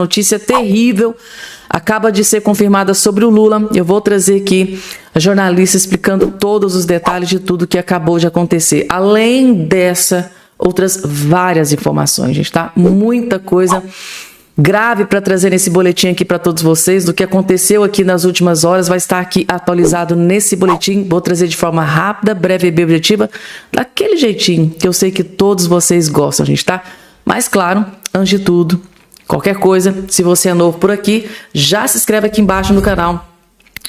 Notícia terrível acaba de ser confirmada sobre o Lula. Eu vou trazer aqui a jornalista explicando todos os detalhes de tudo que acabou de acontecer. Além dessa, outras várias informações, gente, tá? Muita coisa grave para trazer nesse boletim aqui para todos vocês. Do que aconteceu aqui nas últimas horas vai estar aqui atualizado nesse boletim. Vou trazer de forma rápida, breve e bem objetiva, daquele jeitinho que eu sei que todos vocês gostam, gente, tá? Mas claro, antes de tudo, qualquer coisa, se você é novo por aqui, já se inscreve aqui embaixo no canal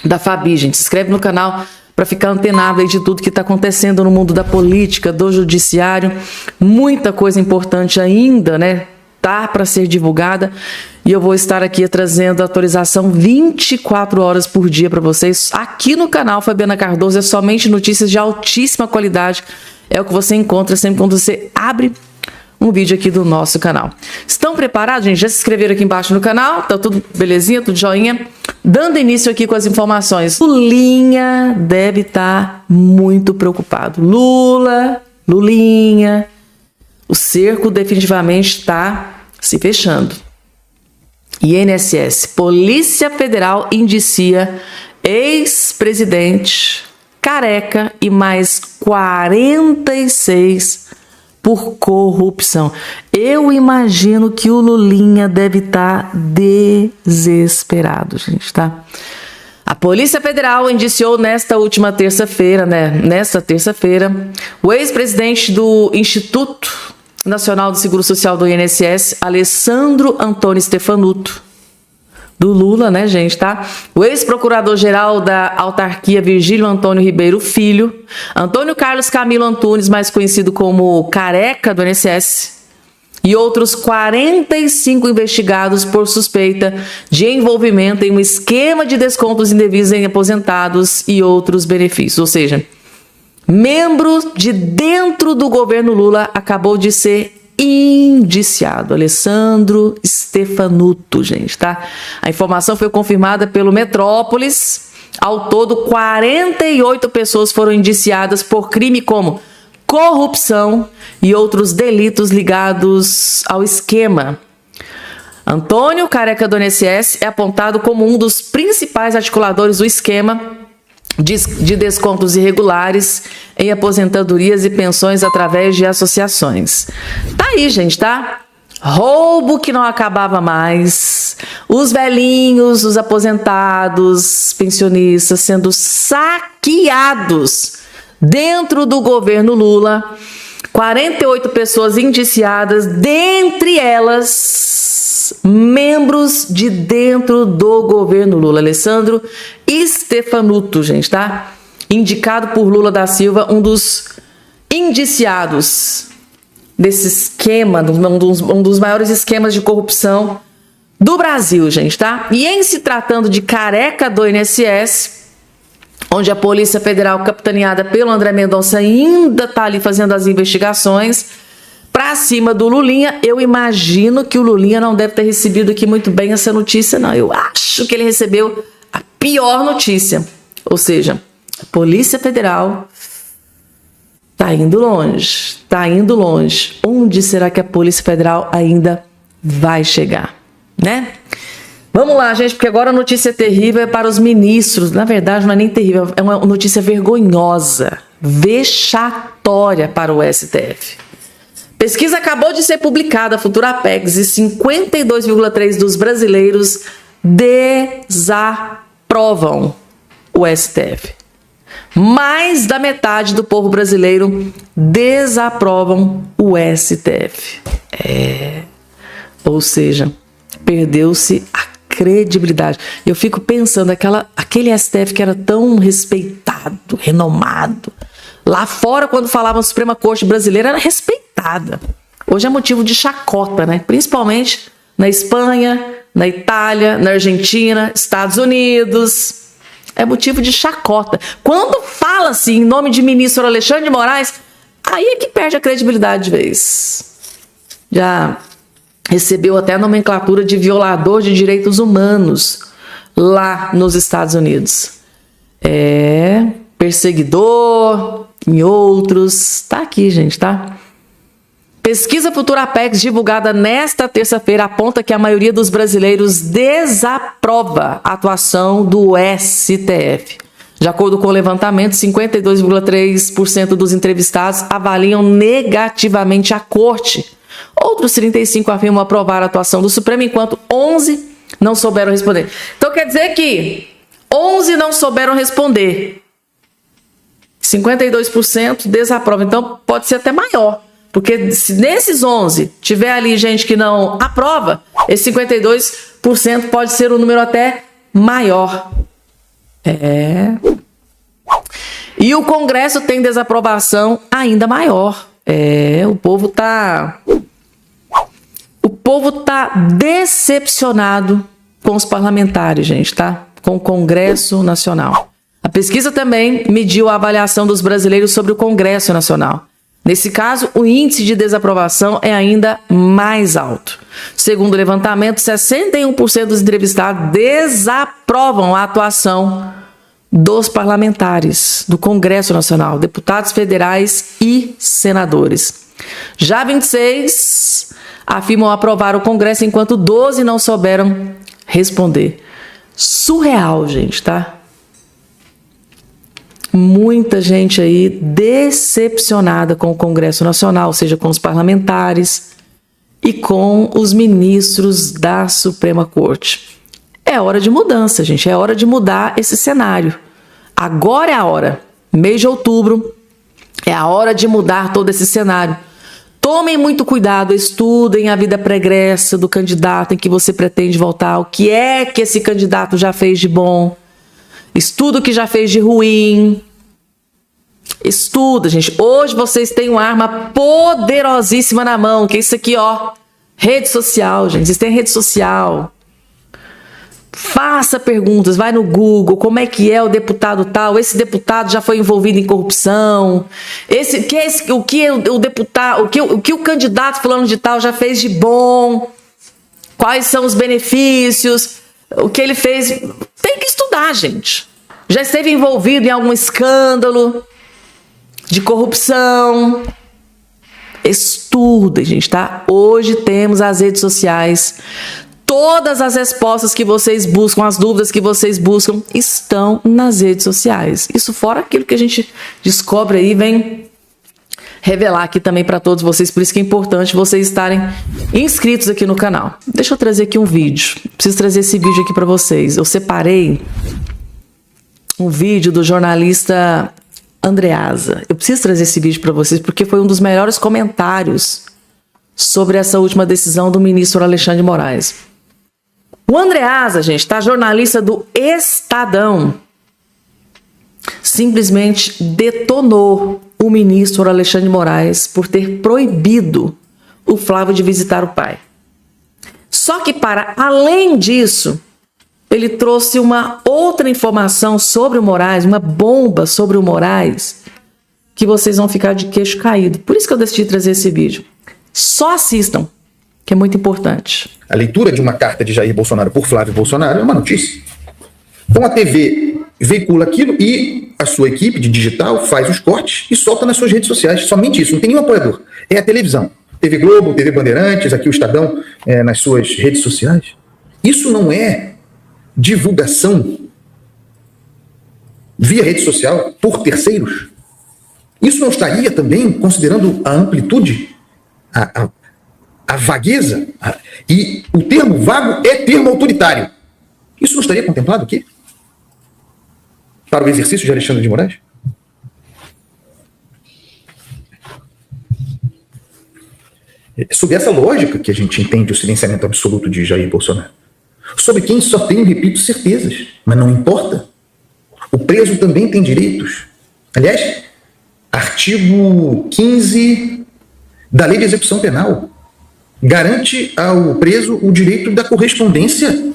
da Fabi, gente. Se inscreve no canal para ficar antenado aí de tudo que está acontecendo no mundo da política, do judiciário. Muita coisa importante ainda, né? Tá para ser divulgada. E eu vou estar aqui trazendo a atualização 24 horas por dia para vocês. Aqui no canal Fabiana Cardoso é somente notícias de altíssima qualidade. É o que você encontra sempre quando você abre um vídeo aqui do nosso canal. Estão preparados, gente? Já se inscreveram aqui embaixo no canal? Tá tudo belezinha, tudo joinha? Dando início aqui com as informações. Lulinha deve estar muito preocupado. Lulinha, o cerco definitivamente está se fechando. INSS, Polícia Federal indicia ex-presidente Careca e mais 46 por corrupção. Eu imagino que o Lulinha deve estar desesperado, gente, tá? A Polícia Federal indiciou nesta última terça-feira, o ex-presidente do Instituto Nacional do Seguro Social do INSS, Alessandro Antônio Stefanuto, do Lula, né, gente, tá? O ex-procurador-geral da autarquia, Virgílio Antônio Ribeiro Filho, Antônio Carlos Camilo Antunes, mais conhecido como Careca do INSS, e outros 45 investigados por suspeita de envolvimento em um esquema de descontos indevidos em aposentados e outros benefícios. Ou seja, membro de dentro do governo Lula acabou de ser indiciado, Alessandro Stefanuto, gente, tá? A informação foi confirmada pelo Metrópolis. Ao todo, 48 pessoas foram indiciadas por crime como corrupção e outros delitos ligados ao esquema. Antônio Careca do INSS é apontado como um dos principais articuladores do esquema de descontos irregulares em aposentadorias e pensões através de associações. Tá aí, gente, tá? Roubo que não acabava mais. Os velhinhos, os aposentados, pensionistas sendo saqueados dentro do governo Lula. 48 pessoas indiciadas, dentre elas membros de dentro do governo Lula. Alessandro Stefanuto, gente, tá? Indicado por Lula da Silva, um dos indiciados desse esquema, um dos maiores esquemas de corrupção do Brasil, gente, tá? E em se tratando de Careca do INSS, onde a Polícia Federal, capitaneada pelo André Mendonça, ainda tá ali fazendo as investigações pra cima do Lulinha, eu imagino que o Lulinha não deve ter recebido aqui muito bem essa notícia, não. Eu acho que ele recebeu a pior notícia. Ou seja, a Polícia Federal tá indo longe, tá indo longe. Onde será que a Polícia Federal ainda vai chegar, né? Vamos lá, gente, porque agora a notícia terrível é para os ministros. Na verdade, não é nem terrível, é uma notícia vergonhosa, vexatória para o STF. Pesquisa acabou de ser publicada, a Futurapex, e 52,3% dos brasileiros desaprovam o STF. Mais da metade do povo brasileiro desaprovam o STF. Ou seja, perdeu-se a credibilidade. Eu fico pensando, aquele STF que era tão respeitado, renomado. Lá fora, quando falavam a Suprema Corte brasileira, era respeitada. Hoje é motivo de chacota, né? Principalmente na Espanha, na Itália, na Argentina, Estados Unidos. É motivo de chacota. Quando fala-se em nome de ministro Alexandre de Moraes, aí é que perde a credibilidade de vez. Já recebeu até a nomenclatura de violador de direitos humanos lá nos Estados Unidos. Perseguidor, em outros. Tá aqui, gente, tá? Pesquisa Futurapex, divulgada nesta terça-feira, aponta que a maioria dos brasileiros desaprova a atuação do STF. De acordo com o levantamento, 52,3% dos entrevistados avaliam negativamente a Corte. Outros 35% afirmam aprovar a atuação do Supremo, enquanto 11% não souberam responder. Então quer dizer que 11% não souberam responder. 52% desaprova. Então pode ser até maior. Porque se nesses 11 tiver ali gente que não aprova, esse 52% pode ser um número até maior. E o Congresso tem desaprovação ainda maior. O povo tá decepcionado com os parlamentares, gente, tá? Com o Congresso Nacional. A pesquisa também mediu a avaliação dos brasileiros sobre o Congresso Nacional. Nesse caso, o índice de desaprovação é ainda mais alto. Segundo o levantamento, 61% dos entrevistados desaprovam a atuação dos parlamentares do Congresso Nacional, deputados federais e senadores. Já 26% afirmam aprovar o Congresso, enquanto 12% não souberam responder. Surreal, gente, tá? Muita gente aí decepcionada com o Congresso Nacional, ou seja, com os parlamentares e com os ministros da Suprema Corte. É hora de mudança, gente, é hora de mudar esse cenário. Agora é a hora, mês de outubro, é a hora de mudar todo esse cenário. Tomem muito cuidado, estudem a vida pregressa do candidato em que você pretende votar, o que é que esse candidato já fez de bom, estuda o que já fez de ruim. Estuda, gente. Hoje vocês têm uma arma poderosíssima na mão, que é isso aqui, ó. Rede social, gente. Vocês têm rede social. Faça perguntas, vai no Google, como é que é o deputado tal, esse deputado já foi envolvido em corrupção, o que o candidato fulano de tal já fez de bom, quais são os benefícios, o que ele fez. Tem que estudar, gente. Já esteve envolvido em algum escândalo de corrupção? Estudem, gente, tá? Hoje temos as redes sociais. Todas as respostas que vocês buscam, as dúvidas que vocês buscam, estão nas redes sociais. Isso fora aquilo que a gente descobre aí, vem revelar aqui também para todos vocês. Por isso que é importante vocês estarem inscritos aqui no canal. Deixa eu trazer aqui um vídeo. Preciso trazer esse vídeo aqui para vocês. Eu separei um vídeo do jornalista Andreasa. Eu preciso trazer esse vídeo para vocês porque foi um dos melhores comentários sobre essa última decisão do ministro Alexandre de Moraes. O Andreasa, gente, tá? Jornalista do Estadão, simplesmente detonou o ministro Alexandre de Moraes por ter proibido o Flávio de visitar o pai. Só que, para além disso, ele trouxe uma outra informação sobre o Moraes, uma bomba sobre o Moraes, que vocês vão ficar de queixo caído. Por isso que eu decidi trazer esse vídeo. Só assistam, que é muito importante. A leitura de uma carta de Jair Bolsonaro por Flávio Bolsonaro é uma notícia. Então a TV veicula aquilo e a sua equipe de digital faz os cortes e solta nas suas redes sociais. Somente isso, não tem nenhum apoiador. É a televisão. TV Globo, TV Bandeirantes, aqui o Estadão, nas suas redes sociais. Isso não é divulgação via rede social por terceiros? Isso não estaria também considerando a amplitude, a vagueza? E o termo vago é termo autoritário. Isso não estaria contemplado aqui? Para o exercício de Alexandre de Moraes? É sob essa lógica que a gente entende o silenciamento absoluto de Jair Bolsonaro. Sobre quem só tenho, repito, certezas, mas não importa. O preso também tem direitos. Aliás, artigo 15 da Lei de Execução Penal garante ao preso o direito da correspondência.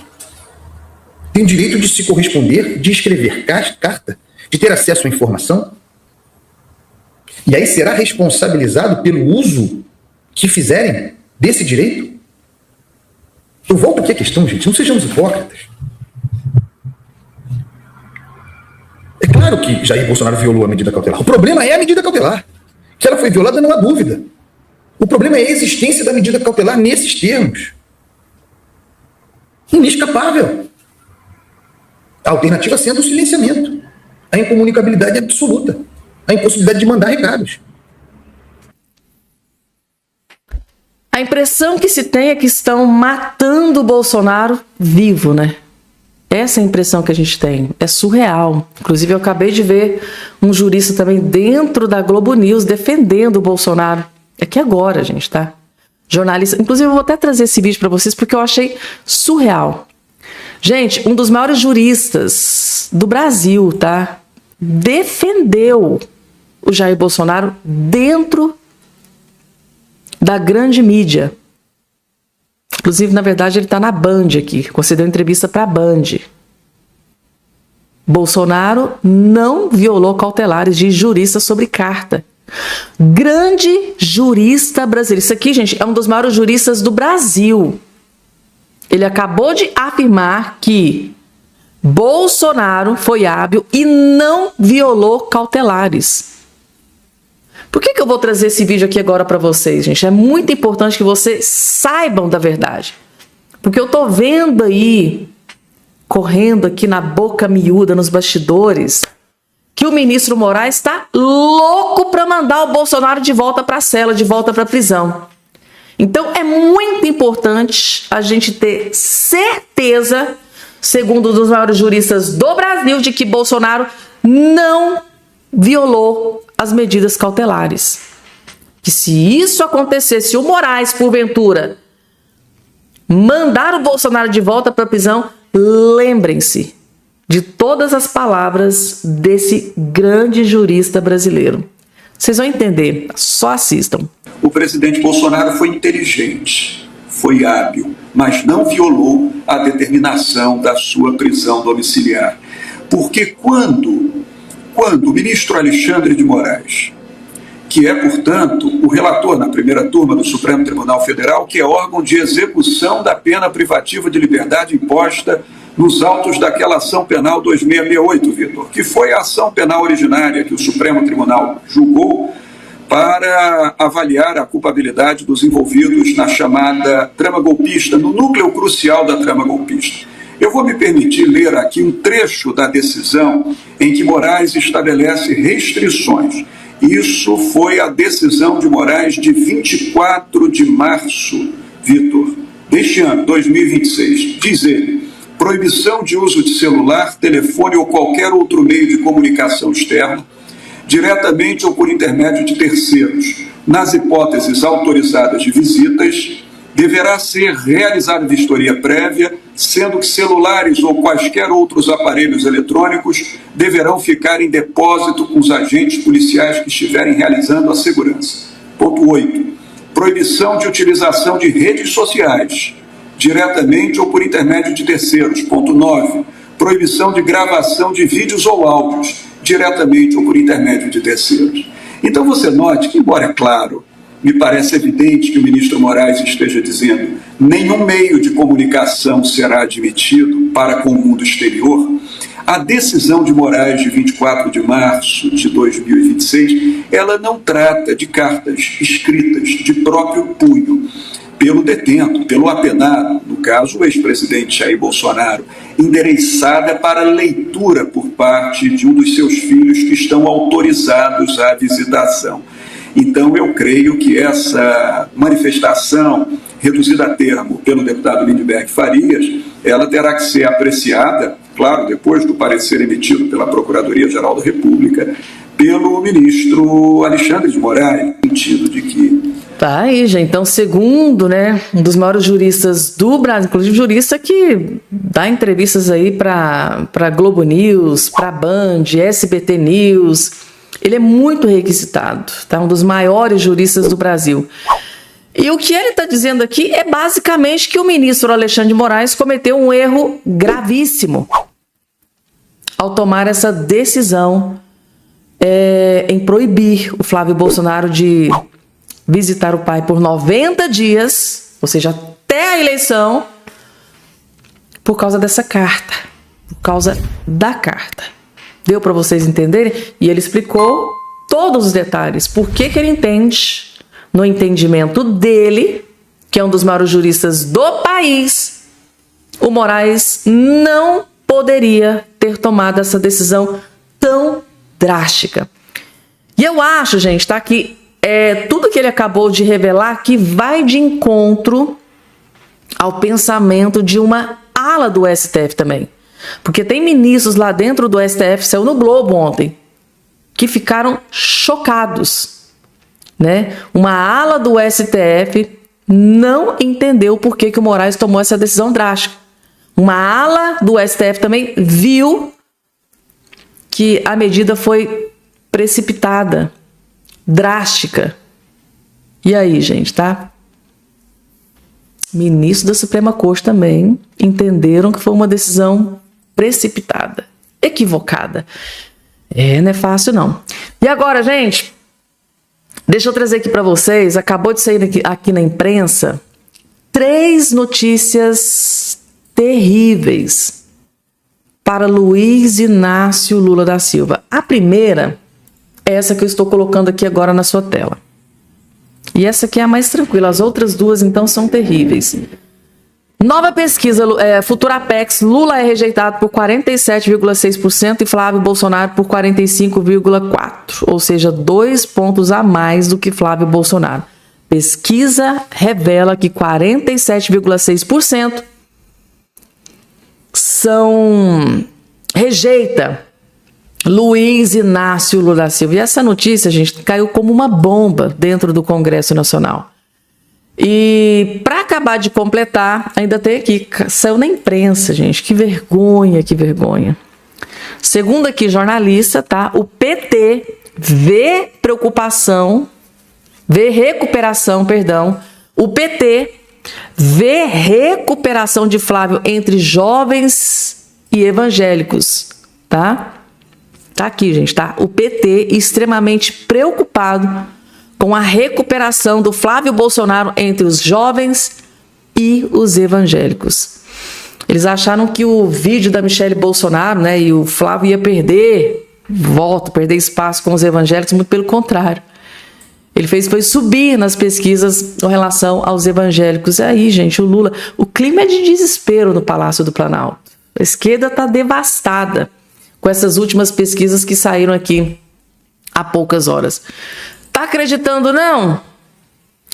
Tem o direito de se corresponder, de escrever carta, de ter acesso à informação. E aí será responsabilizado pelo uso que fizerem desse direito? Eu volto aqui à questão, gente, não sejamos hipócritas. É claro que Jair Bolsonaro violou a medida cautelar. O problema é a medida cautelar. Que ela foi violada, não há dúvida. O problema é a existência da medida cautelar nesses termos. Inescapável. A alternativa sendo o silenciamento, a incomunicabilidade absoluta, a impossibilidade de mandar recados. A impressão que se tem é que estão matando o Bolsonaro vivo, né? Essa é a impressão que a gente tem. É surreal. Inclusive, eu acabei de ver um jurista também dentro da Globo News defendendo o Bolsonaro. É que agora, gente, tá? Jornalista. Inclusive, eu vou até trazer esse vídeo para vocês porque eu achei surreal. Gente, um dos maiores juristas do Brasil, tá? Defendeu o Jair Bolsonaro dentro da grande mídia. Inclusive, na verdade, ele está na Band aqui, concedeu entrevista para a Band. Bolsonaro não violou cautelares de jurista sobre carta. Grande jurista brasileiro. Isso aqui, gente, é um dos maiores juristas do Brasil. Ele acabou de afirmar que Bolsonaro foi hábil e não violou cautelares. Por que eu vou trazer esse vídeo aqui agora para vocês, gente? É muito importante que vocês saibam da verdade. Porque eu tô vendo aí, correndo aqui na boca miúda, nos bastidores, que o ministro Moraes está louco para mandar o Bolsonaro de volta para a cela, de volta para a prisão. Então é muito importante a gente ter certeza, segundo um dos maiores juristas do Brasil, de que Bolsonaro não violou as medidas cautelares. Que se isso acontecesse, se o Moraes, porventura, mandar o Bolsonaro de volta para a prisão, lembrem-se de todas as palavras desse grande jurista brasileiro. Vocês vão entender, só assistam. O presidente Bolsonaro foi inteligente, foi hábil, mas não violou a determinação da sua prisão domiciliar. Porque quando o ministro Alexandre de Moraes, que é, portanto, o relator na primeira turma do Supremo Tribunal Federal, que é órgão de execução da pena privativa de liberdade imposta nos autos daquela ação penal 2668, Vitor, que foi a ação penal originária que o Supremo Tribunal julgou para avaliar a culpabilidade dos envolvidos na chamada trama golpista, no núcleo crucial da trama golpista. Eu vou me permitir ler aqui um trecho da decisão em que Moraes estabelece restrições. Isso foi a decisão de Moraes de 24 de março, Vitor, deste ano, 2026. Diz ele: proibição de uso de celular, telefone ou qualquer outro meio de comunicação externa, diretamente ou por intermédio de terceiros, nas hipóteses autorizadas de visitas, deverá ser realizada vistoria prévia, sendo que celulares ou quaisquer outros aparelhos eletrônicos deverão ficar em depósito com os agentes policiais que estiverem realizando a segurança. Ponto 8. Proibição de utilização de redes sociais, diretamente ou por intermédio de terceiros. Ponto 9. Proibição de gravação de vídeos ou áudios, diretamente ou por intermédio de terceiros. Então você note que, embora é claro, me parece evidente que o ministro Moraes esteja dizendo nenhum meio de comunicação será admitido para com o mundo exterior, a decisão de Moraes de 24 de março de 2026, ela não trata de cartas escritas de próprio punho pelo detento, pelo apenado, no caso o ex-presidente Jair Bolsonaro, endereçada para leitura por parte de um dos seus filhos que estão autorizados à visitação. Então, eu creio que essa manifestação, reduzida a termo pelo deputado Lindbergh Farias, ela terá que ser apreciada, claro, depois do parecer emitido pela Procuradoria-Geral da República, pelo ministro Alexandre de Moraes, no sentido de que... Tá aí, gente. Então, segundo, né, um dos maiores juristas do Brasil, inclusive jurista que dá entrevistas aí para Globo News, para Band, SBT News... Ele é muito requisitado, tá? Um dos maiores juristas do Brasil. E o que ele está dizendo aqui é basicamente que o ministro Alexandre de Moraes cometeu um erro gravíssimo ao tomar essa decisão em proibir o Flávio Bolsonaro de visitar o pai por 90 dias, ou seja, até a eleição, por causa dessa carta, por causa da carta. Deu para vocês entenderem? E ele explicou todos os detalhes. Por que ele entende no entendimento dele, que é um dos maiores juristas do país, o Moraes não poderia ter tomado essa decisão tão drástica. E eu acho, gente, tá, que tudo que ele acabou de revelar que vai de encontro ao pensamento de uma ala do STF também. Porque tem ministros lá dentro do STF, saiu no Globo ontem, que ficaram chocados, né? Uma ala do STF não entendeu por que o Moraes tomou essa decisão drástica. Uma ala do STF também viu que a medida foi precipitada, drástica. E aí, gente, tá? Ministros da Suprema Corte também entenderam que foi uma decisão precipitada, equivocada. Não é fácil, não. E agora, gente, deixa eu trazer aqui para vocês, acabou de sair aqui na imprensa, 3 notícias terríveis para Luiz Inácio Lula da Silva. A primeira é essa que eu estou colocando aqui agora na sua tela. E essa aqui é a mais tranquila, as outras duas, então, são terríveis. Nova pesquisa, Futurapex, Lula é rejeitado por 47,6% e Flávio Bolsonaro por 45,4%, ou seja, 2 pontos a mais do que Flávio Bolsonaro. Pesquisa revela que 47,6% rejeita Luiz Inácio Lula da Silva. E essa notícia, gente, caiu como uma bomba dentro do Congresso Nacional. E para acabar de completar, ainda tem aqui, saiu na imprensa, gente, que vergonha, que vergonha. Segundo aqui jornalista, tá? O PT vê o PT vê recuperação de Flávio entre jovens e evangélicos, tá? Tá aqui, gente, tá? O PT extremamente preocupado com a recuperação do Flávio Bolsonaro entre os jovens e os evangélicos. Eles acharam que o vídeo da Michelle Bolsonaro, né, e o Flávio ia perder espaço com os evangélicos, muito pelo contrário. Ele foi subir nas pesquisas com relação aos evangélicos. E aí, gente, o clima é de desespero no Palácio do Planalto. A esquerda está devastada com essas últimas pesquisas que saíram aqui há poucas horas. Tá acreditando, não?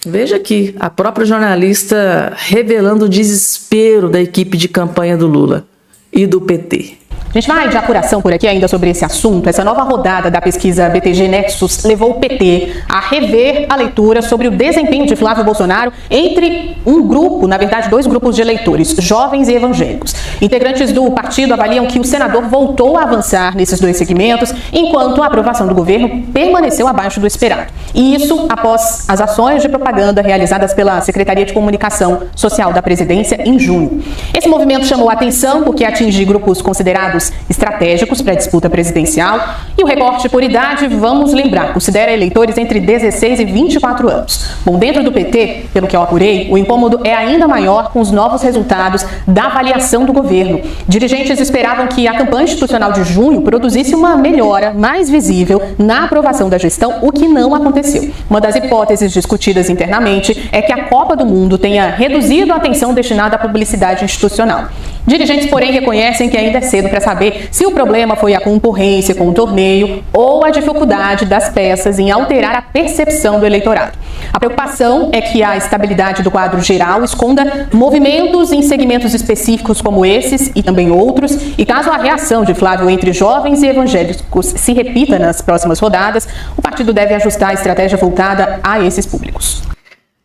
Veja aqui, a própria jornalista revelando o desespero da equipe de campanha do Lula e do PT. A gente vai de apuração por aqui ainda sobre esse assunto. Essa nova rodada da pesquisa BTG Nexus levou o PT a rever a leitura sobre o desempenho de Flávio Bolsonaro entre um grupo, na verdade 2 grupos de eleitores, jovens e evangélicos. Integrantes do partido avaliam que o senador voltou a avançar nesses 2 segmentos, enquanto a aprovação do governo permaneceu abaixo do esperado. E isso após as ações de propaganda realizadas pela Secretaria de Comunicação Social da Presidência em junho. Esse movimento chamou a atenção porque atinge grupos considerados estratégicos para a disputa presidencial, e o recorte por idade, vamos lembrar, considera eleitores entre 16 e 24 anos. Bom, dentro do PT, pelo que eu apurei, o incômodo é ainda maior com os novos resultados da avaliação do governo. Dirigentes esperavam que a campanha institucional de junho produzisse uma melhora mais visível na aprovação da gestão, o que não aconteceu. Uma das hipóteses discutidas internamente é que a Copa do Mundo tenha reduzido a atenção destinada à publicidade institucional. Dirigentes, porém, reconhecem que ainda é cedo para saber se o problema foi a concorrência com o torneio ou a dificuldade das peças em alterar a percepção do eleitorado. A preocupação é que a estabilidade do quadro geral esconda movimentos em segmentos específicos como esses e também outros, e caso a reação de Flávio entre jovens e evangélicos se repita nas próximas rodadas, o partido deve ajustar a estratégia voltada a esses públicos.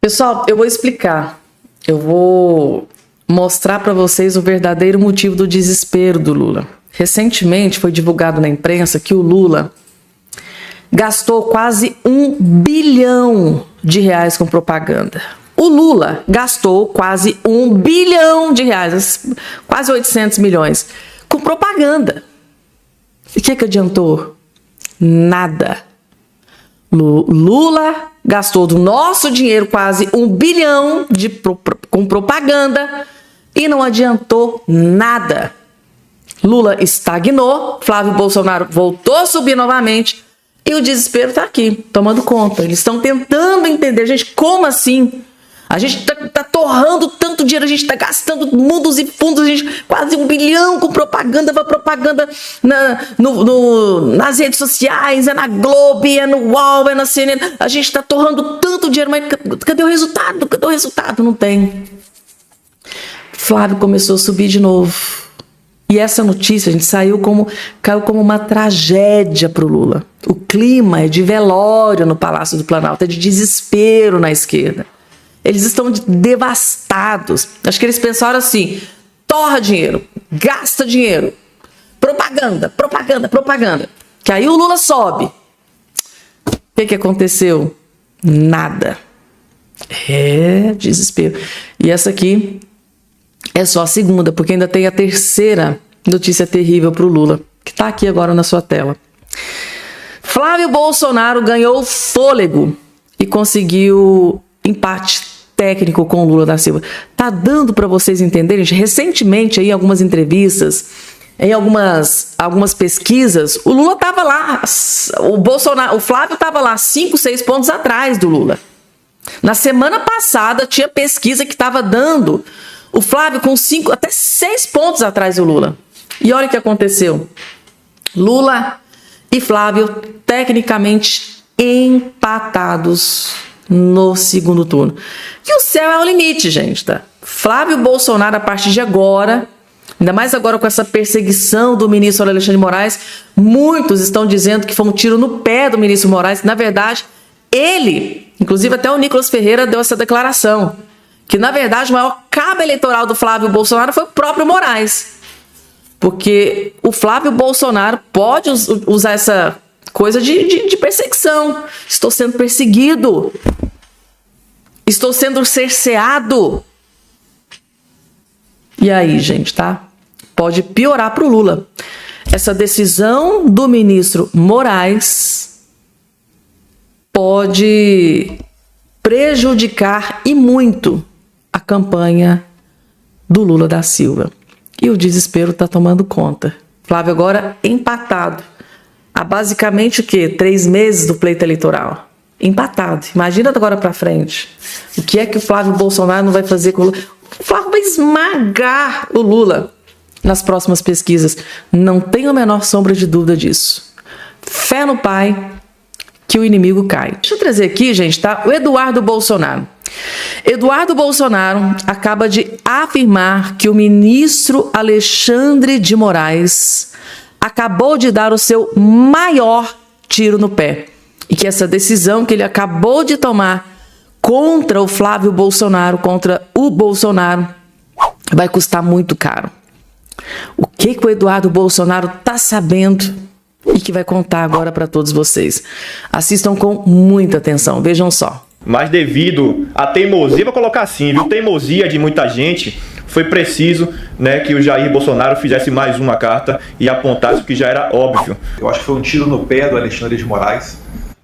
Pessoal, eu vou explicar. Eu vou mostrar para vocês o verdadeiro motivo do desespero do Lula. Recentemente foi divulgado na imprensa que o Lula gastou quase R$1 bilhão com propaganda. O Lula gastou quase R$1 bilhão, quase 800 milhões, com propaganda. E o que adiantou? Nada. Lula gastou do nosso dinheiro quase R$1 bilhão com propaganda e não adiantou nada. Lula estagnou, Flávio Bolsonaro voltou a subir novamente E o desespero está aqui, tomando conta. Eles estão tentando entender, gente, como assim? A gente tá torrando tanto dinheiro, a gente tá gastando mundos e fundos, a gente quase 1 bilhão com propaganda, nas redes sociais, é na Globo, é no UOL, é na CNN. A gente tá torrando tanto dinheiro, mas cadê o resultado? Cadê o resultado? Não tem. Flávio começou a subir de novo. E essa notícia, gente, caiu como uma tragédia para o Lula. O clima é de velório no Palácio do Planalto, é de desespero na esquerda. Eles estão devastados. Acho que eles pensaram assim: torra dinheiro, gasta dinheiro, propaganda. Que aí o Lula sobe. O que aconteceu? Nada. É desespero. E essa aqui é só a segunda, porque ainda tem a terceira notícia terrível para o Lula, que está aqui agora na sua tela. Flávio Bolsonaro ganhou fôlego e conseguiu empate técnico com o Lula da Silva. Tá dando para vocês entenderem? Recentemente, em algumas entrevistas, em algumas pesquisas, o Lula estava lá, o Flávio estava lá 5, 6 pontos atrás do Lula. Na semana passada, tinha pesquisa que estava dando o Flávio com 5 até 6 pontos atrás do Lula. E olha o que aconteceu. Lula e Flávio tecnicamente empatados no segundo turno. E o céu é o limite, gente, tá? Flávio Bolsonaro, a partir de agora, ainda mais agora com essa perseguição do ministro Alexandre de Moraes, muitos estão dizendo que foi um tiro no pé do ministro Moraes. Na verdade, ele, inclusive até o Nicolas Ferreira deu essa declaração, que na verdade o maior cabo eleitoral do Flávio Bolsonaro foi o próprio Moraes. Porque o Flávio Bolsonaro pode usar essa coisa de perseguição. Estou sendo perseguido. Estou sendo cerceado. E aí, gente, tá? Pode piorar para o Lula. Essa decisão do ministro Moraes pode prejudicar e muito a campanha do Lula da Silva. E o desespero está tomando conta. Flávio agora empatado. Há basicamente o quê? 3 meses do pleito eleitoral. Empatado. Imagina agora para frente. O que é que o Flávio Bolsonaro não vai fazer com o Lula? O Flávio vai esmagar o Lula nas próximas pesquisas. Não tenho a menor sombra de dúvida disso. Fé no pai que o inimigo cai. Deixa eu trazer aqui, gente, tá? O Eduardo Bolsonaro. Eduardo Bolsonaro acaba de afirmar que o ministro Alexandre de Moraes acabou de dar o seu maior tiro no pé e que essa decisão que ele acabou de tomar contra o Flávio Bolsonaro, contra o Bolsonaro, vai custar muito caro. O que o Eduardo Bolsonaro está sabendo e que vai contar agora para todos vocês. Assistam com muita atenção, vejam só. Mas devido à teimosia, vou colocar assim, viu? Teimosia de muita gente, foi preciso, né, que o Jair Bolsonaro fizesse mais uma carta e apontasse o que já era óbvio. Eu acho que foi um tiro no pé do Alexandre de Moraes.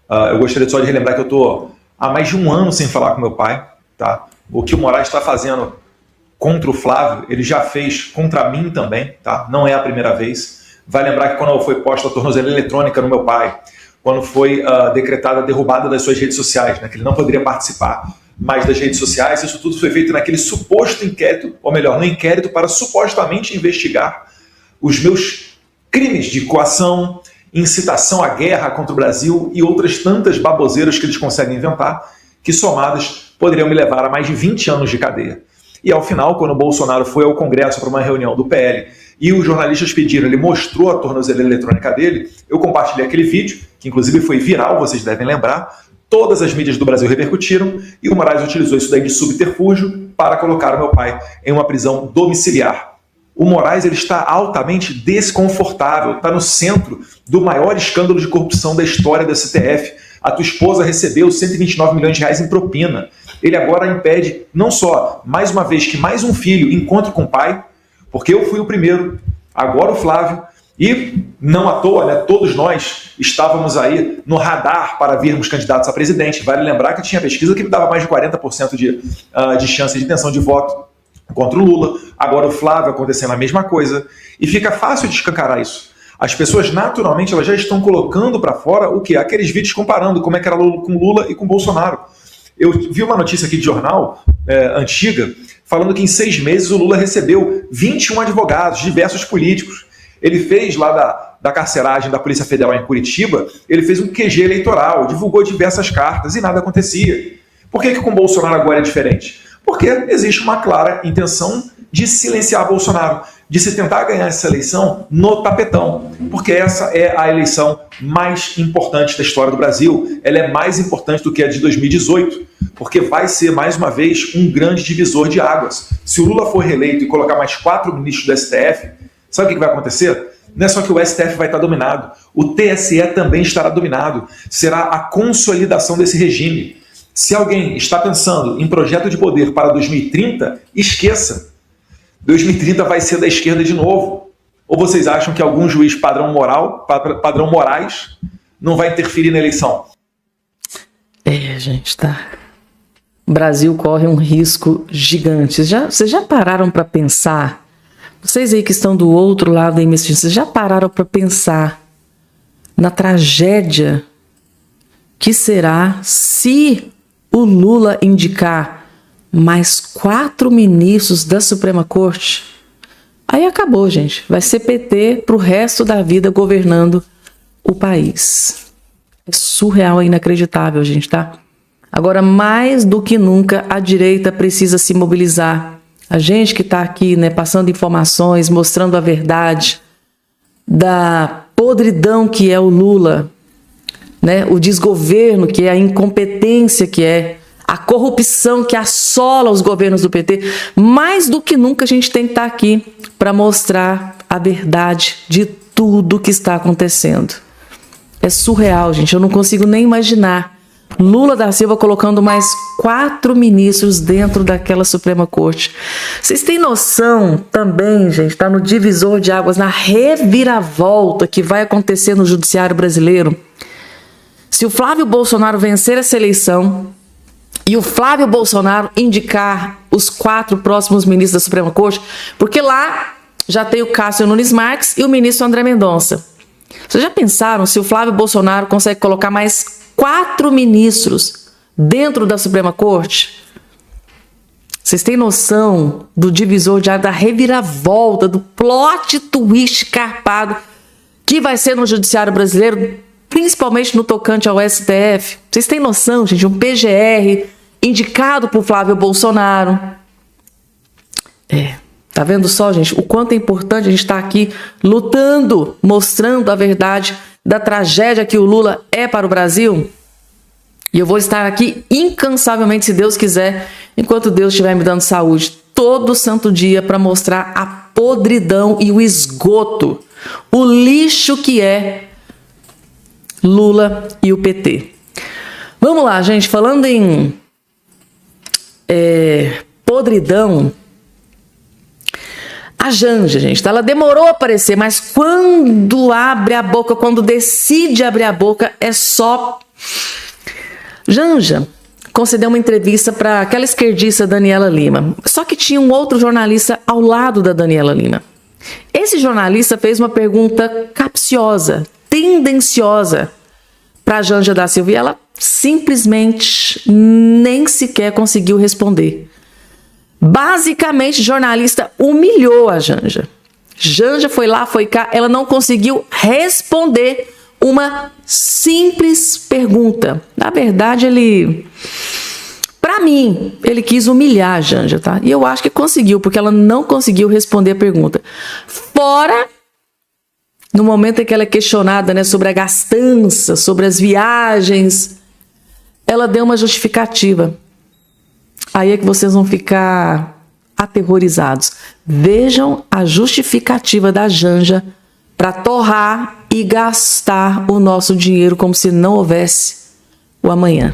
Eu gostaria só de relembrar que eu estou há mais de 1 ano sem falar com meu pai. Tá? O que o Moraes está fazendo contra o Flávio, ele já fez contra mim também. Tá? Não é a primeira vez. Vai lembrar que quando foi posta a tornozeleira eletrônica no meu pai, quando foi decretada a derrubada das suas redes sociais, né, que ele não poderia participar mais das redes sociais, isso tudo foi feito naquele suposto inquérito, ou melhor, no inquérito para supostamente investigar os meus crimes de coação, incitação à guerra contra o Brasil e outras tantas baboseiras que eles conseguem inventar, que somadas poderiam me levar a mais de 20 anos de cadeia. E ao final, quando o Bolsonaro foi ao Congresso para uma reunião do PL e os jornalistas pediram, ele mostrou a tornozeleira eletrônica dele, eu compartilhei aquele vídeo, que inclusive foi viral, vocês devem lembrar, todas as mídias do Brasil repercutiram e o Moraes utilizou isso daí de subterfúgio para colocar o meu pai em uma prisão domiciliar. O Moraes ele está altamente desconfortável, está no centro do maior escândalo de corrupção da história da STF. A tua esposa recebeu 129 milhões de reais em propina. Ele agora impede, não só, mais uma vez, que mais um filho encontre com o pai, porque eu fui o primeiro, agora o Flávio, e não à toa, né, todos nós estávamos aí no radar para virmos candidatos a presidente. Vale lembrar que tinha pesquisa que me dava mais de 40% de chance de intenção de voto contra o Lula. Agora o Flávio acontecendo a mesma coisa. E fica fácil de escancarar isso. as pessoas naturalmente elas já estão colocando para fora o que? Aqueles vídeos comparando como é que era com Lula e com Bolsonaro. Eu vi uma notícia aqui de jornal antiga, falando que em 6 meses o Lula recebeu 21 advogados, diversos políticos. Ele fez lá da carceragem da Polícia Federal em Curitiba, ele fez um QG eleitoral, divulgou diversas cartas e nada acontecia. Por que com Bolsonaro agora é diferente? Porque existe uma clara intenção de silenciar Bolsonaro, de se tentar ganhar essa eleição no tapetão, porque essa é a eleição mais importante da história do Brasil. Ela é mais importante do que a de 2018, porque vai ser, mais uma vez, um grande divisor de águas. Se o Lula for reeleito e colocar mais 4 ministros do STF, sabe o que vai acontecer? Não é só que o STF vai estar dominado, o TSE também estará dominado. Será a consolidação desse regime. Se alguém está pensando em projeto de poder para 2030, esqueça. 2030 vai ser da esquerda de novo. Ou vocês acham que algum juiz padrão Moraes não vai interferir na eleição? Gente, tá. O Brasil corre um risco gigante. Vocês já pararam para pensar? Vocês aí que estão do outro lado da investigação, vocês já pararam para pensar na tragédia que será se o Lula indicar mais 4 ministros da Suprema Corte? Aí acabou, gente. Vai ser PT pro resto da vida governando o país. É surreal, é inacreditável, gente, tá? Agora, mais do que nunca, a direita precisa se mobilizar. A gente que está aqui, né, passando informações, mostrando a verdade da podridão que é o Lula, né, o desgoverno que é, a incompetência que é, a corrupção que assola os governos do PT, mais do que nunca a gente tem que estar aqui para mostrar a verdade de tudo que está acontecendo. É surreal, gente, eu não consigo nem imaginar Lula da Silva colocando mais 4 ministros dentro daquela Suprema Corte. Vocês têm noção também, gente, está no divisor de águas, na reviravolta que vai acontecer no judiciário brasileiro? Se o Flávio Bolsonaro vencer essa eleição e o Flávio Bolsonaro indicar os 4 próximos ministros da Suprema Corte, porque lá já tem o Cássio Nunes Marques e o ministro André Mendonça. Vocês já pensaram se o Flávio Bolsonaro consegue colocar mais 4 ministros dentro da Suprema Corte? Vocês têm noção do divisor de água, da reviravolta, do plot twist carpado que vai ser no judiciário brasileiro, principalmente no tocante ao STF? Vocês têm noção, gente? Um PGR indicado por Flávio Bolsonaro. Tá vendo só, gente, o quanto é importante a gente estar aqui lutando, mostrando a verdade da tragédia que o Lula é para o Brasil? E eu vou estar aqui incansavelmente, se Deus quiser, enquanto Deus estiver me dando saúde, todo santo dia, para mostrar a podridão e o esgoto, o lixo que é Lula e o PT. Vamos lá, gente, falando em podridão, a Janja, gente, ela demorou a aparecer, mas quando abre a boca, quando decide abrir a boca, é só... Janja concedeu uma entrevista para aquela esquerdista Daniela Lima, só que tinha um outro jornalista ao lado da Daniela Lima. Esse jornalista fez uma pergunta capciosa, tendenciosa para a Janja da Silva e ela simplesmente nem sequer conseguiu responder. Basicamente, o jornalista humilhou a Janja. Janja foi lá, foi cá, ela não conseguiu responder uma simples pergunta. Na verdade, para mim, ele quis humilhar a Janja, tá? E eu acho que conseguiu, porque ela não conseguiu responder a pergunta. Fora no momento em que ela é questionada, né, sobre a gastança, sobre as viagens, ela deu uma justificativa. Aí é que vocês vão ficar aterrorizados. Vejam a justificativa da Janja para torrar e gastar o nosso dinheiro como se não houvesse o amanhã.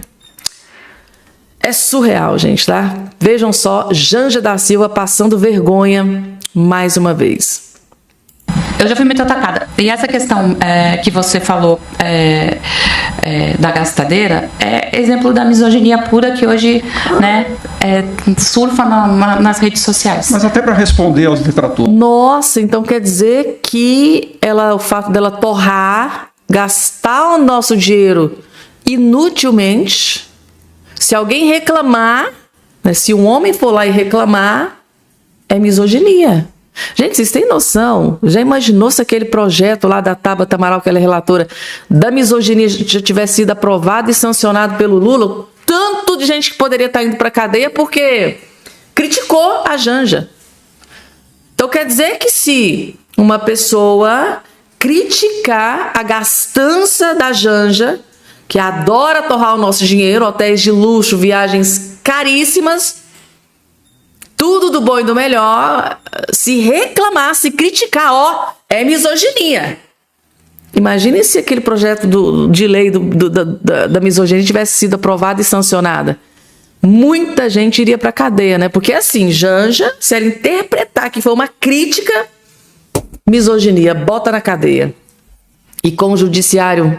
É surreal, gente, tá? Vejam só, Janja da Silva passando vergonha mais uma vez. Eu já fui muito atacada. E essa questão que você falou da gastadeira é exemplo da misoginia pura que hoje, né, surfa nas redes sociais. Mas até para responder aos detratores. Nossa, então quer dizer que o fato dela torrar, gastar o nosso dinheiro inutilmente, se alguém reclamar, né, se um homem for lá e reclamar, é misoginia. Gente, vocês têm noção? Já imaginou se aquele projeto lá da Tabata Amaral, que ela é relatora, da misoginia já tivesse sido aprovado e sancionado pelo Lula? Tanto de gente que poderia estar indo para a cadeia porque criticou a Janja. Então quer dizer que se uma pessoa criticar a gastança da Janja, que adora torrar o nosso dinheiro, hotéis de luxo, viagens caríssimas, tudo do bom e do melhor, se reclamar, se criticar, é misoginia. Imagine se aquele projeto de lei da misoginia tivesse sido aprovado e sancionado. Muita gente iria para a cadeia, né? Porque assim, Janja, se ela interpretar que foi uma crítica, misoginia, bota na cadeia. E com o judiciário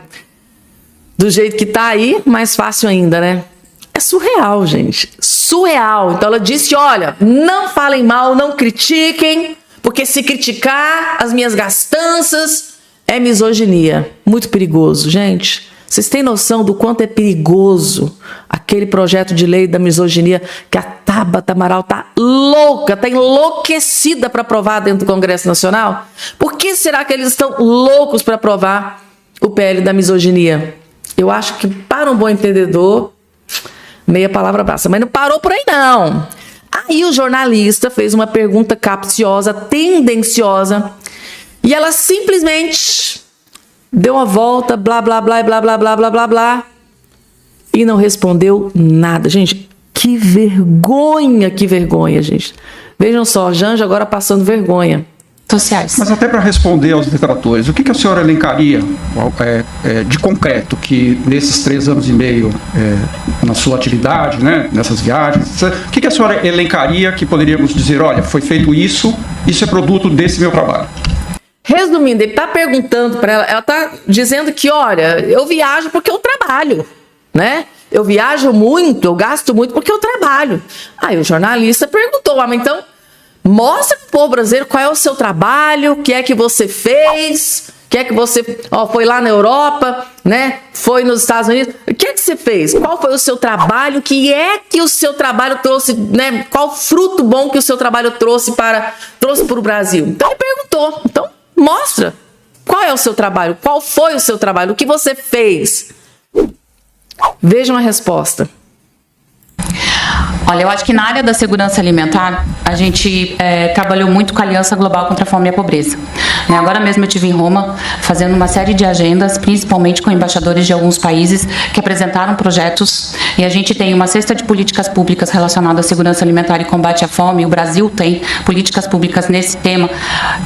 do jeito que tá aí, mais fácil ainda, né? É surreal, gente. Surreal. Então ela disse, olha, não falem mal, não critiquem, porque se criticar as minhas gastanças é misoginia. Muito perigoso, gente. Vocês têm noção do quanto é perigoso aquele projeto de lei da misoginia que a Tabata Amaral tá louca, tá enlouquecida para aprovar dentro do Congresso Nacional? Por que será que eles estão loucos para aprovar o PL da misoginia? Eu acho que, para um bom entendedor, meia palavra basta. Mas não parou por aí, não. Aí o jornalista fez uma pergunta capciosa, tendenciosa, e ela simplesmente deu uma volta, blá, blá, blá, blá, blá, blá, blá, blá, blá, e não respondeu nada. Gente, que vergonha, gente. Vejam só, Janja agora passando vergonha. Sociais. Mas até para responder aos detratores, o que a senhora elencaria de concreto que nesses 3 anos e meio na sua atividade, né, nessas viagens, o que a senhora elencaria que poderíamos dizer, olha, foi feito isso é produto desse meu trabalho? Resumindo, ele está perguntando para ela está dizendo que, olha, eu viajo porque eu trabalho, né? Eu viajo muito, eu gasto muito porque eu trabalho. Aí o jornalista perguntou, mas então, mostra para o povo brasileiro qual é o seu trabalho, o que é que você fez, o que é que você foi lá na Europa, né? Foi nos Estados Unidos. O que é que você fez? Qual foi o seu trabalho? O que é que o seu trabalho trouxe, né? Qual fruto bom que o seu trabalho trouxe para o Brasil? Então ele perguntou. Então, mostra. Qual é o seu trabalho? Qual foi o seu trabalho? O que você fez? Vejam a resposta. Olha, eu acho que na área da segurança alimentar, a gente trabalhou muito com a Aliança Global contra a Fome e a Pobreza. Né? Agora mesmo eu estive em Roma, fazendo uma série de agendas, principalmente com embaixadores de alguns países que apresentaram projetos, e a gente tem uma cesta de políticas públicas relacionadas à segurança alimentar e combate à fome. O Brasil tem políticas públicas nesse tema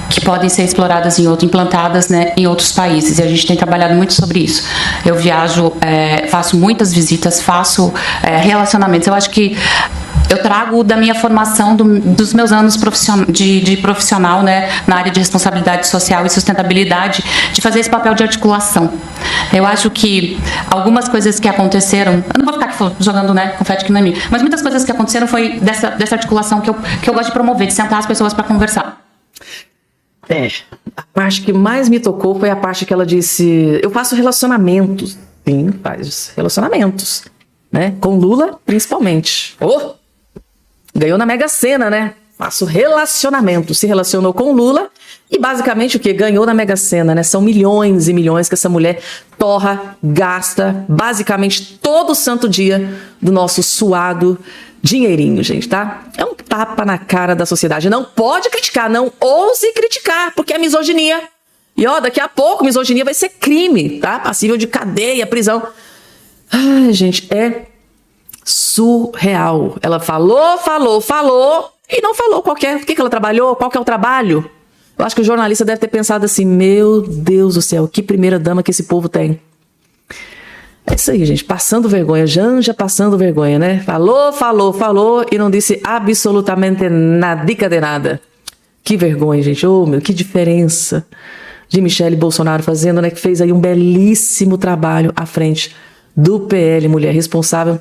que podem ser exploradas implantadas, né, em outros países, e a gente tem trabalhado muito sobre isso. Eu viajo, faço muitas visitas, faço relacionamentos. Eu acho que eu trago da minha formação, dos meus anos de profissional, né, na área de responsabilidade social e sustentabilidade, de fazer esse papel de articulação. Eu acho que algumas coisas que aconteceram, eu não vou ficar aqui jogando, né, confete aqui na minha, mas muitas coisas que aconteceram foi dessa articulação que eu gosto de promover, de sentar as pessoas para conversar. A parte que mais me tocou foi a parte que ela disse, eu faço relacionamentos. Sim, faz relacionamentos, né, com Lula principalmente. Ganhou na Mega Sena, né? Faço relacionamento. Se relacionou com Lula e basicamente o que? Ganhou na Mega Sena, né? São milhões e milhões que essa mulher torra, gasta, basicamente todo santo dia do nosso suado dinheirinho, gente, tá? É um tapa na cara da sociedade. Não pode criticar, não ouse criticar, porque é misoginia. E daqui a pouco misoginia vai ser crime, tá? Passível de cadeia, prisão. Ai, gente, é surreal. Ela falou e não falou o que ela trabalhou, qual que é o trabalho. Eu acho que o jornalista deve ter pensado assim, meu Deus do céu, que primeira dama que esse povo tem. É isso aí, gente, passando vergonha, Janja passando vergonha, né? Falou e não disse absolutamente nadica de nada. Que vergonha, gente, meu, que diferença. de Michele Bolsonaro fazendo, né, que fez aí um belíssimo trabalho à frente do PL Mulher, responsável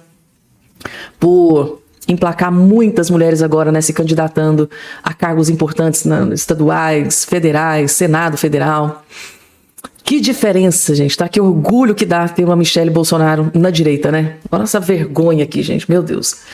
por emplacar muitas mulheres agora, né, se candidatando a cargos importantes estaduais, federais, Senado Federal. Que diferença, gente, tá? Que orgulho que dá ter uma Michele Bolsonaro na direita, né? Olha essa vergonha aqui, gente, meu Deus.